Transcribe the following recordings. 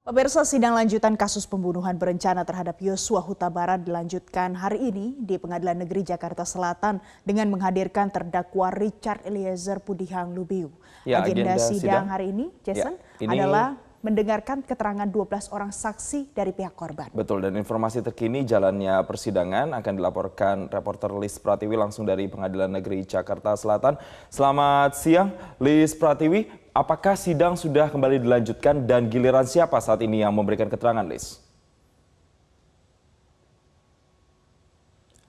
Pemirsa, sidang lanjutan kasus pembunuhan berencana terhadap Yosua Huta Barat dilanjutkan hari ini di Pengadilan Negeri Jakarta Selatan dengan menghadirkan terdakwa Richard Eliezer Pudihang Lumiu. Agenda sidang hari ini, Jason, adalah mendengarkan keterangan 12 orang saksi dari pihak korban. Betul, dan informasi terkini jalannya persidangan akan dilaporkan reporter Lis Pratiwi langsung dari Pengadilan Negeri Jakarta Selatan. Selamat siang, Lis Pratiwi. Apakah sidang sudah kembali dilanjutkan dan giliran siapa saat ini yang memberikan keterangan, Lis?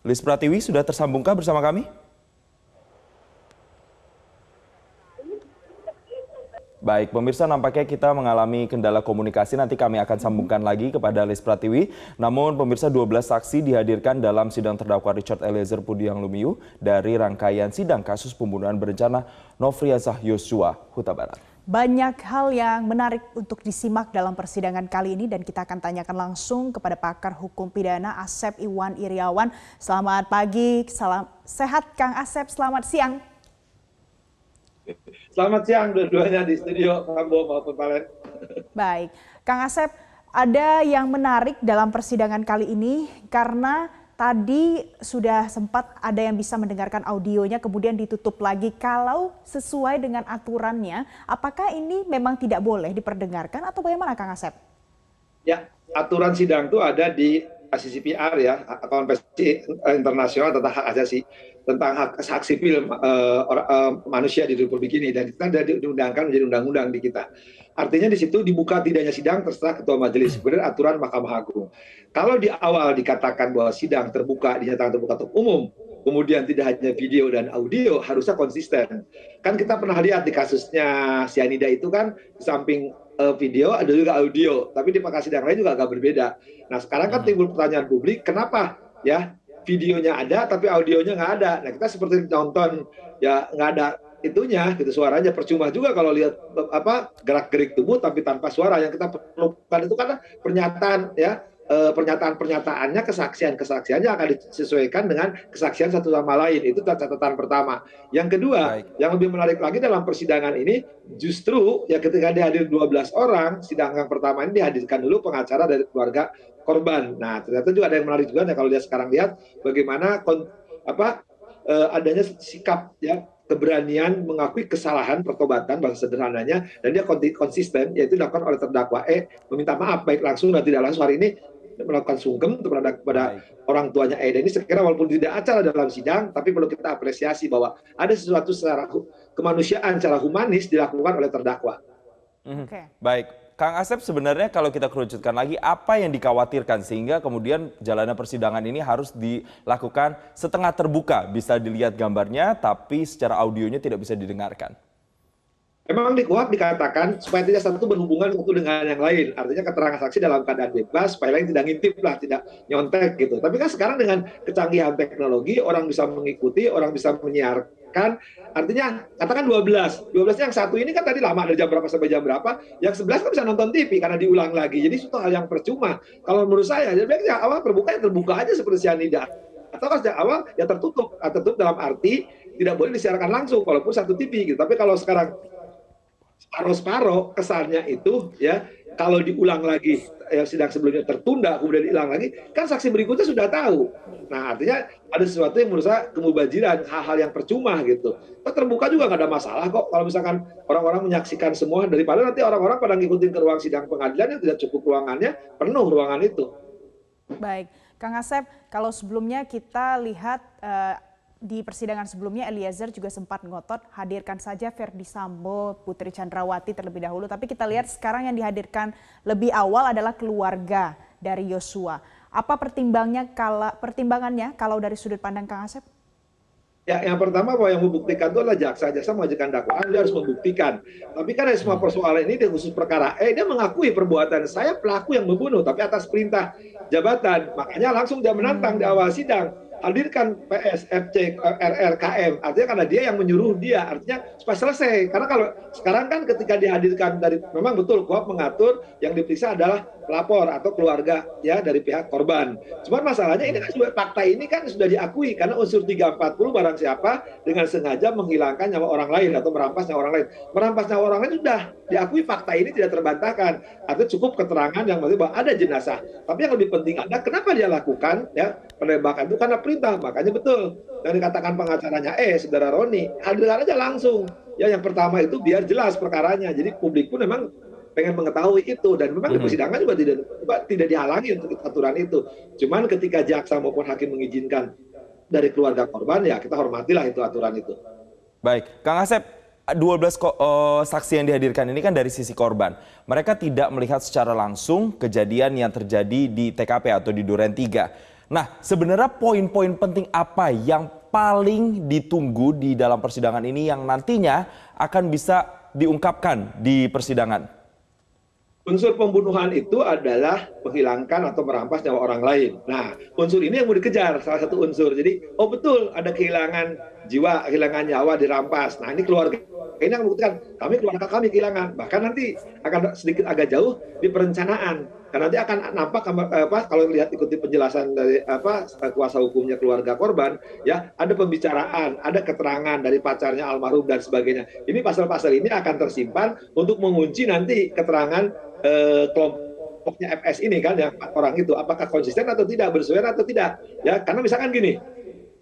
Lis Pratiwi sudah tersambungkah bersama kami? Baik, pemirsa, nampaknya kita mengalami kendala komunikasi. Nanti kami akan sambungkan lagi kepada Lis Pratiwi. Namun, pemirsa, 12 saksi dihadirkan dalam sidang terdakwa Richard Eliezer Pudihang Lumiu dari rangkaian sidang kasus pembunuhan berencana Nofriansah Yosua Huta Barat. Banyak hal yang menarik untuk disimak dalam persidangan kali ini dan kita akan tanyakan langsung kepada pakar hukum pidana Asep Iwan Iriawan. Selamat pagi, salam sehat Kang Asep, selamat siang. Selamat siang dua-duanya di studio, Kambo maupun Palen. Baik, Kang Asep, ada yang menarik dalam persidangan kali ini karena tadi sudah sempat ada yang bisa mendengarkan audionya kemudian ditutup lagi. Kalau sesuai dengan aturannya, apakah ini memang tidak boleh diperdengarkan atau bagaimana Kang Asep? Ya, aturan sidang itu ada di ICCPR ya, Konvensi Internasional tentang hak asasi, tentang hak sipil manusia di Republik ini, dan kita sudah diundangkan menjadi undang-undang di kita. Artinya di situ dibuka tidaknya sidang terserah ketua majelis, kemudian aturan Mahkamah Agung. Kalau di awal dikatakan bahwa sidang terbuka, dinyatakan terbuka untuk umum, kemudian tidak hanya video dan audio, harusnya konsisten. Kan kita pernah lihat di kasusnya cyanida itu kan, di samping video ada juga audio, tapi di sidang lain juga agak berbeda. Nah sekarang kan timbul pertanyaan publik, kenapa ya videonya ada tapi audionya nggak ada? Nah kita seperti nonton ya nggak ada itunya, gitu, suaranya percuma juga kalau lihat gerak-gerik tubuh tapi tanpa suara. Yang kita perlukan itu karena pernyataan ya. Pernyataan-pernyataannya, kesaksian-kesaksiannya akan disesuaikan dengan kesaksian satu sama lain. Itu catatan pertama. Yang kedua, yang lebih menarik lagi dalam persidangan ini, justru ya ketika dihadir 12 orang, sidang yang pertama ini dihadirkan dulu pengacara dari keluarga korban. Nah, ternyata juga ada yang menarik juga, ya, kalau dia sekarang lihat bagaimana adanya sikap ya, keberanian mengakui kesalahan pertobatan bahasa sederhananya, dan dia konsisten, yaitu dilakukan oleh terdakwa E meminta maaf baik langsung dan tidak langsung. Hari ini melakukan sungkem kepada orang tuanya E. Dan ini sekiranya walaupun tidak acara dalam sidang, tapi perlu kita apresiasi bahwa ada sesuatu secara kemanusiaan, secara humanis dilakukan oleh terdakwa. Baik, Kang Asep, sebenarnya kalau kita kerucutkan lagi, apa yang dikhawatirkan sehingga kemudian jalannya persidangan ini harus dilakukan setengah terbuka, bisa dilihat gambarnya, tapi secara audionya tidak bisa didengarkan? Memang di KUHP dikatakan supaya tidak satu berhubungan satu dengan yang lain. Artinya keterangan saksi dalam keadaan bebas, supaya lain tidak ngintip lah, tidak nyontek gitu. Tapi kan sekarang dengan kecanggihan teknologi, orang bisa mengikuti, orang bisa menyiarkan. Artinya katakan 12. 12-nya yang satu ini kan tadi lama dari jam berapa sampai jam berapa. Yang 11 kan bisa nonton TV karena diulang lagi. Jadi itu hal yang percuma. Kalau menurut saya, jadi sejak awal terbuka ya terbuka aja seperti cyanida. Atau sejak awal ya tertutup. Tertutup dalam arti tidak boleh disiarkan langsung walaupun satu TV gitu. Tapi kalau sekarang separoh-separoh kesannya itu ya, kalau diulang lagi yang sidang sebelumnya tertunda kemudian diulang lagi, kan saksi berikutnya sudah tahu. Nah artinya ada sesuatu yang menurut saya kemubajiran, hal-hal yang percuma gitu. Terbuka juga nggak ada masalah kok kalau misalkan orang-orang menyaksikan semua, daripada nanti orang-orang pada ngikutin ke ruang sidang pengadilan yang tidak cukup ruangannya, penuh ruangan itu. Baik, Kang Asep, kalau sebelumnya kita lihat di persidangan sebelumnya Eliezer juga sempat ngotot hadirkan saja Verdi Sambo, Putri Chandrawati terlebih dahulu. Tapi kita lihat sekarang yang dihadirkan lebih awal adalah keluarga dari Yosua. Apa pertimbangannya kalau dari sudut pandang Kang Asep? Ya, yang pertama bahwa yang membuktikan itu adalah jaksa mengajukan dakwaan, dia harus membuktikan. Tapi kan semua persoalan ini di khusus perkara dia mengakui perbuatan saya pelaku yang membunuh, tapi atas perintah jabatan. Makanya langsung dia menantang di awal sidang. hadirkan PS, FC, RR, KM. Artinya karena dia yang menyuruh dia, artinya supaya selesai. Karena kalau sekarang kan ketika dihadirkan dari, memang betul KUHP mengatur yang diperiksa adalah pelapor atau keluarga ya dari pihak korban. Cuman masalahnya ini kan sudah, fakta ini kan sudah diakui karena unsur 340 barang siapa dengan sengaja menghilangkan nyawa orang lain atau merampas nyawa orang lain. Merampas nyawa orang lain sudah diakui, fakta ini tidak terbantahkan. Artinya cukup keterangan yang berarti bahwa ada jenazah. Tapi yang lebih penting adalah kenapa dia lakukan ya penembakan itu karena perintah. Makanya betul yang dikatakan pengacaranya saudara Roni, hadirkan aja langsung. Ya yang pertama itu biar jelas perkaranya. Jadi publik pun memang pengen mengetahui itu, dan memang di persidangan juga tidak dihalangi untuk aturan itu. Cuman ketika jaksa maupun hakim mengizinkan dari keluarga korban, ya kita hormatilah itu aturan itu. Baik, Kang Asep, 12 saksi yang dihadirkan ini kan dari sisi korban. Mereka tidak melihat secara langsung kejadian yang terjadi di TKP atau di Duren 3. Nah, sebenarnya poin-poin penting apa yang paling ditunggu di dalam persidangan ini yang nantinya akan bisa diungkapkan di persidangan? Unsur pembunuhan itu adalah menghilangkan atau merampas nyawa orang lain. Nah, unsur ini yang mau dikejar, salah satu unsur. Jadi, oh betul ada kehilangan jiwa, kehilangan nyawa dirampas. Nah, ini keluarga ini yang membuktikan, keluarga kami kehilangan. Bahkan nanti akan sedikit agak jauh di perencanaan. Karena nanti akan nampak kalau lihat ikuti penjelasan dari kuasa hukumnya keluarga korban, ya ada pembicaraan, ada keterangan dari pacarnya almarhum dan sebagainya. Ini pasal-pasal ini akan tersimpan untuk mengunci nanti keterangan kelompoknya FS ini kan, yang orang itu apakah konsisten atau tidak, bersesuaian atau tidak. Ya, karena misalkan gini,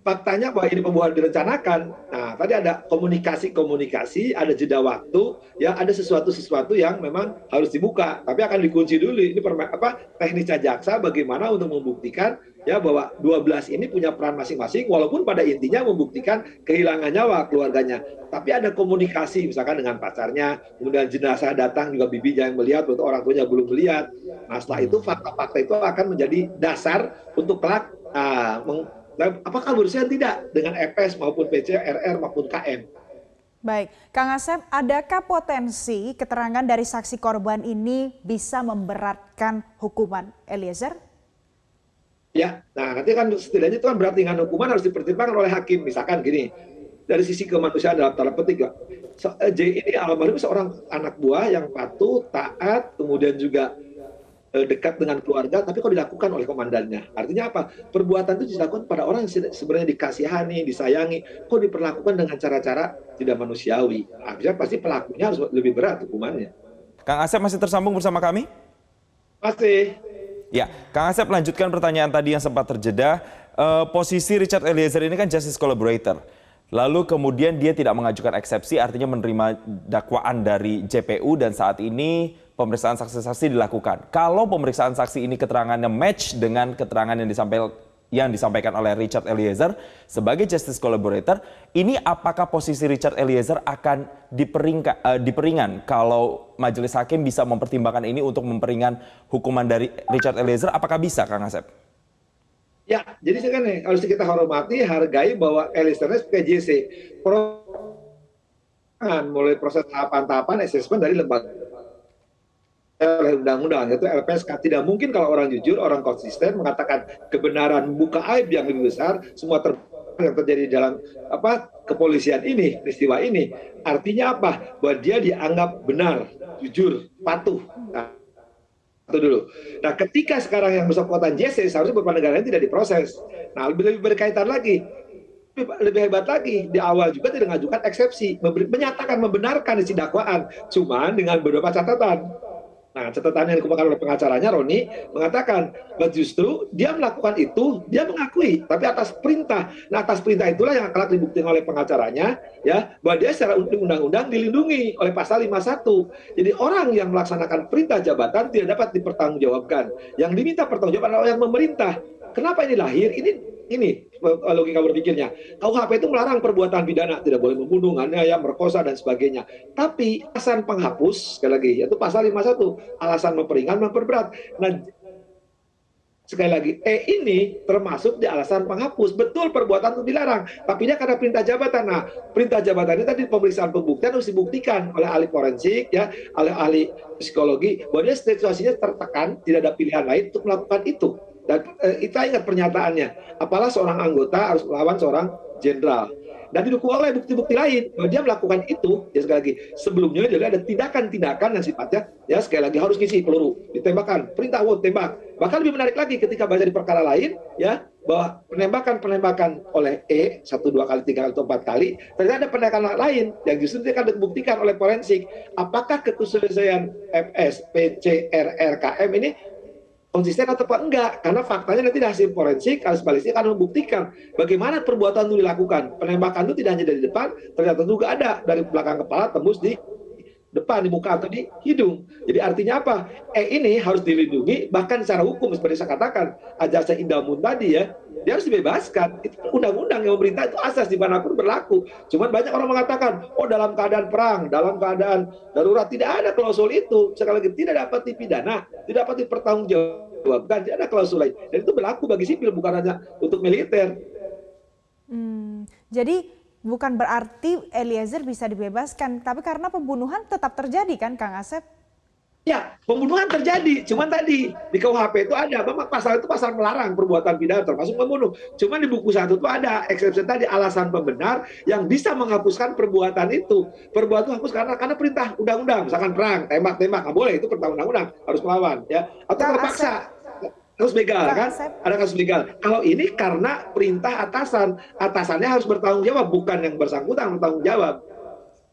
faktanya bahwa ini pembunuhan direncanakan. Nah, tadi ada komunikasi, ada jeda waktu, ya ada sesuatu yang memang harus dibuka, tapi akan dikunci dulu. Ini teknisnya jaksa bagaimana untuk membuktikan ya bahwa 12 ini punya peran masing-masing, walaupun pada intinya membuktikan kehilangan nyawa keluarganya. Tapi ada komunikasi misalkan dengan pacarnya, kemudian jenazah datang juga bibinya yang melihat, betul orang tuanya belum melihat. Nah, setelah itu fakta-fakta itu akan menjadi dasar untuk kelak apakah berusaha tidak dengan FS maupun PC, RR maupun KM. Baik, Kang Asep, adakah potensi keterangan dari saksi korban ini bisa memberatkan hukuman Eliezer? Ya, nah nanti kan setidaknya itu kan berat ringan hukuman harus dipertimbangkan oleh hakim. Misalkan gini, dari sisi kemanusiaan dalam tanda petik, J ini almarhum seorang anak buah yang patuh, taat, kemudian juga dekat dengan keluarga, tapi kok dilakukan oleh komandannya. Artinya apa? Perbuatan itu dilakukan pada orang yang sebenarnya dikasihani, disayangi, kok diperlakukan dengan cara-cara tidak manusiawi. Akhirnya pasti pelakunya harus lebih berat hukumannya. Kang Asep masih tersambung bersama kami? Masih. Ya, Kang Asep lanjutkan pertanyaan tadi yang sempat terjeda. Posisi Richard Eliezer ini kan justice collaborator. Lalu kemudian dia tidak mengajukan eksepsi, artinya menerima dakwaan dari JPU, dan saat ini pemeriksaan saksi-saksi dilakukan. Kalau pemeriksaan saksi ini keterangannya match dengan keterangan yang disampaikan oleh Richard Eliezer sebagai justice collaborator, ini apakah posisi Richard Eliezer akan diperingan kalau majelis hakim bisa mempertimbangkan ini untuk memperingan hukuman dari Richard Eliezer? Apakah bisa, Kang Asep? Ya, jadi sekarang harus kita hormati, hargai bahwa Eliezer sebagai JC. Mulai proses tahapan-tahapan asesmen dari lembaga oleh undang-undang, yaitu LPSK. Tidak mungkin kalau orang jujur, orang konsisten mengatakan kebenaran, membuka aib yang lebih besar, semua yang terjadi dalam kepolisian ini, peristiwa ini. Artinya apa? Bahwa dia dianggap benar, jujur, patuh. Itu dulu. Nah, ketika sekarang yang bersangkutan JC seharusnya beberapa negara tidak diproses. Nah, lebih berkaitan lagi, lebih hebat lagi, di awal juga tidak mengajukan eksepsi, menyatakan membenarkan isi dakwaan, cuman dengan beberapa catatan. Nah, catatan yang dikemukakan oleh pengacaranya Roni mengatakan bahwa justru dia melakukan itu, dia mengakui, tapi atas perintah. Nah, atas perintah itulah yang akan dibuktikan oleh pengacaranya, ya, bahwa dia secara undang-undang dilindungi oleh pasal 51. Jadi orang yang melaksanakan perintah jabatan tidak dapat dipertanggungjawabkan. Yang diminta pertanggungjawaban adalah yang memerintah. Kenapa ini lahir? Ini logika berpikirnya. KUHP itu melarang perbuatan pidana, tidak boleh membunuh, menganiaya, merkosa dan sebagainya. Tapi alasan penghapus, sekali lagi, yaitu pasal 51, alasan memperingan, memperberat. Nah, sekali lagi, ini termasuk di alasan penghapus. Betul perbuatan itu dilarang, tapi dia karena perintah jabatan. Nah, perintah jabatan ini tadi pemeriksaan pembuktian harus dibuktikan oleh ahli forensik, ya, oleh ahli psikologi, bahwa dia situasinya tertekan, tidak ada pilihan lain untuk melakukan itu. Dan kita ingat pernyataannya, apalah seorang anggota harus melawan seorang jenderal. Dan didukung oleh bukti-bukti lain bahwa dia melakukan itu. Ya sekali lagi, sebelumnya jadi ada tindakan-tindakan yang sifatnya ya sekali lagi harus ngisi peluru, ditembakkan, perintah tembak. Bahkan lebih menarik lagi ketika baca di perkara lain ya, bahwa penembakan oleh E 1, 2 kali, 3 kali atau 4 kali, ternyata ada penembakan lain yang justru akan dibuktikan oleh forensik. Apakah kesesuaian MS, PC, RRKM ini konsisten atau enggak? Karena faktanya nanti hasil forensik, hasil balistik akan membuktikan bagaimana perbuatan itu dilakukan. Penembakan itu tidak hanya dari depan, ternyata juga ada dari belakang kepala tembus di depan, di muka atau di hidung. Jadi artinya apa? Ini harus dilindungi, bahkan secara hukum seperti saya katakan, Ajasa Indamun tadi ya, dia harus dibebaskan. Itu undang-undang yang memerintah, itu asas dimanapun berlaku. Cuman banyak orang mengatakan, oh dalam keadaan perang, dalam keadaan darurat, tidak ada klausul itu. Sekali lagi, tidak dapat dipidana, tidak dapat dipertanggungjawabkan, tidak ada klausul lain. Dan itu berlaku bagi sipil, bukan hanya untuk militer. Jadi bukan berarti Eliezer bisa dibebaskan, tapi karena pembunuhan tetap terjadi kan, Kang Asep? Ya, pembunuhan terjadi. Cuman tadi di KUHP itu ada, memang pasal itu pasal melarang perbuatan pidana termasuk membunuh. Cuman di buku 1 itu ada exception tadi, alasan pembenar yang bisa menghapuskan perbuatan itu. Perbuatan itu hapus karena perintah undang-undang, misalkan perang, tembak-tembak, nggak boleh, itu perintah undang-undang, harus melawan ya. Atau terpaksa. Kasus begal kan? Ada kasus begal. Kalau ini karena perintah atasan, atasannya harus bertanggung jawab, bukan yang bersangkutan bertanggung jawab.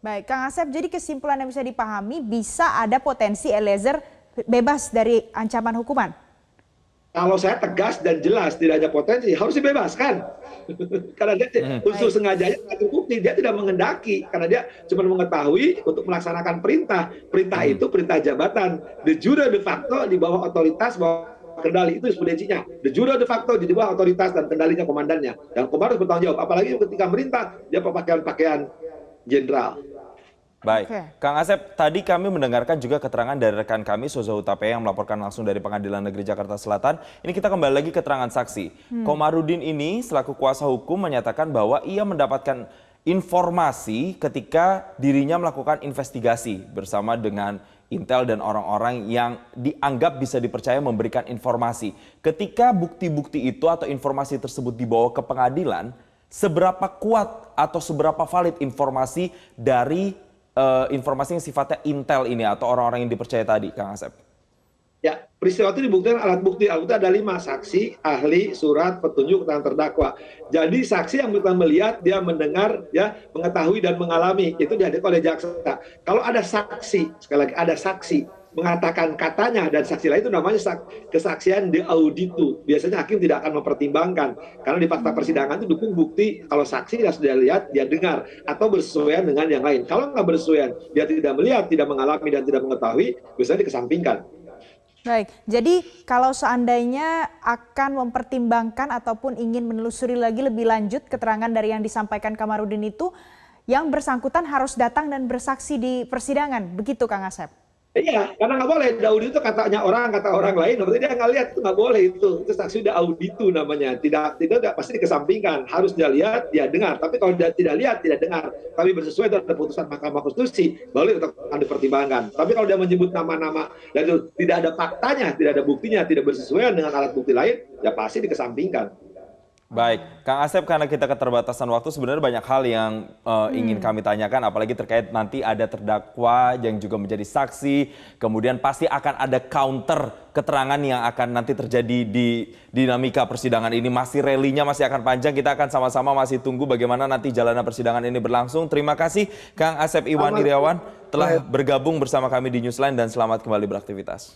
Baik, Kang Asep, jadi kesimpulan yang bisa dipahami bisa ada potensi Eliezer bebas dari ancaman hukuman? Kalau saya tegas dan jelas tidak ada potensi, harus dibebaskan. Karena dia unsur sengajanya tidak terbukti, dia tidak mengendaki. Karena dia cuma mengetahui untuk melaksanakan perintah. Perintah itu perintah jabatan. De jure de facto di bawah otoritas, bawah kendali, itu jurisprudensinya. De jure de facto di bawah otoritas dan kendalinya komandannya. Dan komandan harus bertanggung jawab. Apalagi ketika merintah, dia pakaian jenderal. Baik, Kang Asep, tadi kami mendengarkan juga keterangan dari rekan kami, Soza Hutape, yang melaporkan langsung dari Pengadilan Negeri Jakarta Selatan. Ini kita kembali lagi keterangan saksi. Komarudin ini selaku kuasa hukum menyatakan bahwa ia mendapatkan informasi ketika dirinya melakukan investigasi bersama dengan Intel dan orang-orang yang dianggap bisa dipercaya memberikan informasi. Ketika bukti-bukti itu atau informasi tersebut dibawa ke pengadilan, seberapa kuat atau seberapa valid informasi dari informasi yang sifatnya intel ini atau orang-orang yang dipercaya tadi, Kang Asep? Ya, peristiwa itu dibuktikan alat bukti. Alat bukti ada 5, saksi, ahli, surat, petunjuk, keterangan terdakwa. Jadi saksi yang kita melihat, dia mendengar, ya, mengetahui dan mengalami, itu dihadirkan oleh jaksa. Kalau ada saksi, sekali lagi ada saksi mengatakan katanya dan saksi lain, itu namanya kesaksian de auditu. Biasanya hakim tidak akan mempertimbangkan karena di fakta persidangan itu dukung bukti kalau saksi sudah lihat, dia dengar atau bersesuaian dengan yang lain. Kalau nggak bersesuaian, dia tidak melihat, tidak mengalami dan tidak mengetahui, biasanya dikesampingkan. Baik, jadi kalau seandainya akan mempertimbangkan ataupun ingin menelusuri lagi lebih lanjut keterangan dari yang disampaikan Kamarudin itu, yang bersangkutan harus datang dan bersaksi di persidangan, begitu Kang Asep? Iya, karena nggak boleh. Audit itu katanya orang, kata orang lain, berarti dia nggak lihat, itu nggak boleh itu. Itu saksi udah auditu namanya. Tidak pasti dikesampingkan. Harus dia lihat, dia dengar. Tapi kalau dia tidak lihat, tidak dengar, tapi bersesuaian dengan keputusan Mahkamah Konstitusi, baru itu akan dipertimbangkan. Tapi kalau dia menyebut nama-nama dan itu tidak ada faktanya, tidak ada buktinya, tidak bersesuaian dengan alat bukti lain, ya pasti dikesampingkan. Baik, Kang Asep, karena kita keterbatasan waktu, sebenarnya banyak hal yang ingin kami tanyakan, apalagi terkait nanti ada terdakwa yang juga menjadi saksi, kemudian pasti akan ada counter keterangan yang akan nanti terjadi di dinamika persidangan ini. Masih rally-nya masih akan panjang, kita akan sama-sama masih tunggu bagaimana nanti jalanan persidangan ini berlangsung. Terima kasih Kang Asep Iwan Iriawan telah bergabung bersama kami di Newsline dan selamat kembali beraktivitas.